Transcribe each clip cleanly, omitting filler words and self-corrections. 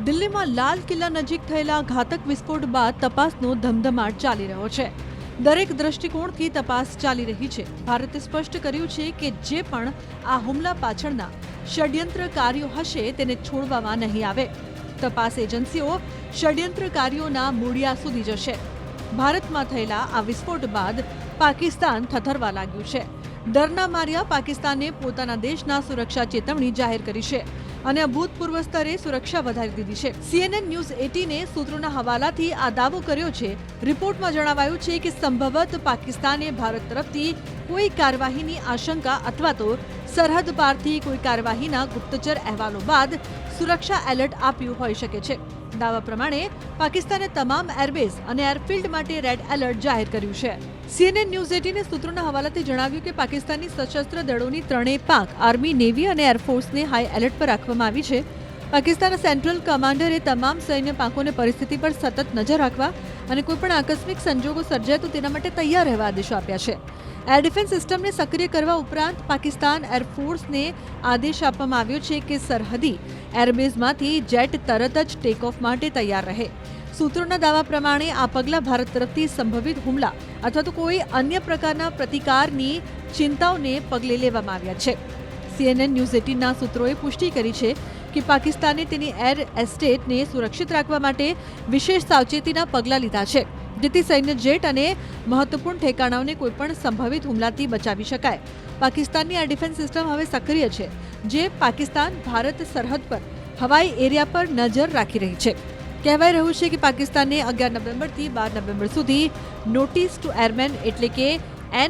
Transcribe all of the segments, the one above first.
દિલ્હીમાં લાલ કિલ્લા નજીક થયેલા ઘાતક વિસ્ફોટ બાદ તપાસનો ધમધમાટ ચાલી રહ્યો છે. દરેક દ્રષ્ટિકોણથી તપાસ ચાલી રહી છે. ભારતે સ્પષ્ટ કર્યું છે કે જે પણ આ હુમલા પાછળના ષડયંત્રકારીઓ હશે તેને છોડવામાં નહીં આવે. તપાસ એજન્સીઓ ષડયંત્રકારીઓના મૂળિયા સુધી જશે. ભારતમાં થયેલા આ વિસ્ફોટ બાદ પાકિસ્તાન થથરવા લાગ્યું છે. ડરના માર્યા પાકિસ્તાને પોતાના દેશના સુરક્ષા ચેતવણી જાહેર કરી છે અને અભૂતપૂર્વ સ્તરે સુરક્ષા વધારી દીધી છે. CNN ન્યૂઝ 18 સૂત્રોના હવાલાથી આ દાવો કર્યો છે. રિપોર્ટમાં જણાવાયું છે કે સંભવત પાકિસ્તાને ભારત તરફથી કોઈ કાર્યવાહીની આશંકા અથવા તો સરહદ પારથી કોઈ કાર્યવાહીના ગુપ્તચર અહેવાલો બાદ સુરક્ષા એલર્ટ આપ્યું હોઈ શકે છે. દાવા પ્રમાણે પાકિસ્તાને તમામ એરબેઝ અને એરફિલ્ડ માટે રેડ એલર્ટ જાહેર કર્યું છે. CNN ન્યૂઝ 18 સૂત્રોના હવાલાથી જણાવ્યું કે પાકિસ્તાની સશસ્ત્ર દળોની ત્રણેય પાંખ આર્મી, નેવી અને એરફોર્સને હાઈ એલર્ટ પર રાખવામાં આવી છે. પાકિસ્તાનના સેન્ટ્રલ કમાન્ડરે તમામ સૈન્ય પાંખોને પરિસ્થિતિ પર સતત નજર રાખવા અને કોઈપણ આકસ્મિક સંજોગો સર્જાય તો તેના માટે તૈયાર રહેવા આદેશો આપ્યા છે. એર ડિફેન્સ સિસ્ટમને સક્રિય કરવા ઉપરાંત પાકિસ્તાન એરફોર્સને આદેશ આપવામાં આવ્યો છે કે સરહદી એરબેઝમાંથી જેટ તરત જ ટેક ઓફ માટે તૈયાર રહે. સૂત્રોના દાવા પ્રમાણે આ પગલાં ભારત તરફથી સંભવિત હુમલા અથવા તો કોઈ અન્ય પ્રકારના પ્રતિકારની ચિંતાઓને પગલે લેવામાં આવ્યા છે. CNN ન્યૂઝ 18ના સૂત્રોએ પુષ્ટિ કરી છે કે પાકિસ્તાને તેની એર એસ્ટેટને સુરક્ષિત રાખવા માટે વિશેષ સાવચેતીના પગલાં લીધા છે, જેથી સૈન્ય જેટ અને મહત્વપૂર્ણ ઠેકાણાઓને કોઈપણ સંભવિત હુમલાથી બચાવી શકાય. પાકિસ્તાનની એર ડિફેન્સ સિસ્ટમ હવે સક્રિય છે, જે પાકિસ્તાન ભારત સરહદ પર હવાઈ એરિયા પર નજર રાખી રહી છે. કહેવાય રહ્યું છે કે પાકિસ્તાને 11 નવેમ્બરથી 12 નવેમ્બર સુધી નોટિસ ટુ એરમેન એટલે કે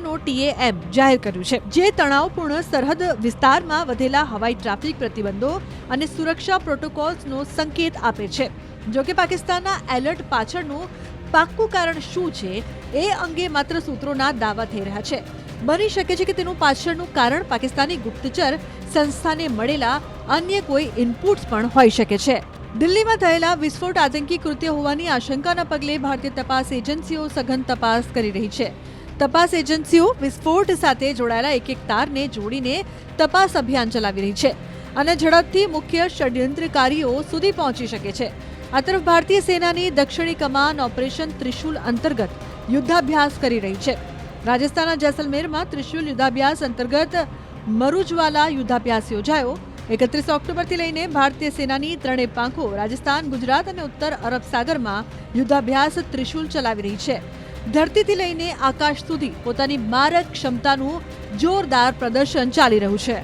NOTAM જાહેર કર્યું છે, જે તણાવપૂર્ણ સરહદ વિસ્તારમાં વધેલા હવાઈ ટ્રાફિક પ્રતિબંધો અને સુરક્ષા પ્રોટોકોલ્સનો સંકેત આપે છે. જોકે પાકિસ્તાનના એલર્ટ પાછળનું પાક્કું કારણ શું છે એ અંગે માત્ર સૂત્રોના દાવા થઈ રહ્યા છે. બની શકે છે કે તેનું પાછળનું કારણ પાકિસ્તાની ગુપ્તચર સંસ્થાને મળેલા અન્ય કોઈ ઇનપુટ્સ પણ હોઈ શકે છે. દિલ્હીમાં થયેલા વિસ્ફોટ આતંકી કૃત્ય હોવાની આશંકાના પગલે ભારતીય તપાસ એજન્સીઓ સઘન તપાસ કરી રહી છે. તપાસ એજન્સીઓ વિસ્ફોટ સાથે જોડાયેલા એક તારને જોડીને તપાસ અભિયાન ચલાવી રહી છે અને ઝડપથી મુખ્ય ષડયંત્રકારીઓ સુધી પહોંચી શકે છે. આ તરફ ભારતીય સેનાની દક્ષિણી કમાન ઓપરેશન ત્રિશુલ અંતર્ગત યુદ્ધાભ્યાસ કરી રહી છે. રાજસ્થાનના જેસલમેરમાં ત્રિશુલ યુદ્ધાભ્યાસ અંતર્ગત મરુજવાલા યુદ્ધાભ્યાસ યોજાયો. 31 ઓક્ટોબરથી લઈને ભારતીય સેનાની ત્રણેય પાંખો રાજસ્થાન, ગુજરાત અને ઉત્તર અરબ સાગરમાં યુદ્ધાભ્યાસ ત્રિશુલ ચલાવી રહી છે. ધરતીથી લઈને આકાશ સુધી પોતાની મારક ક્ષમતાનું જોરદાર પ્રદર્શન ચાલી રહ્યું છે.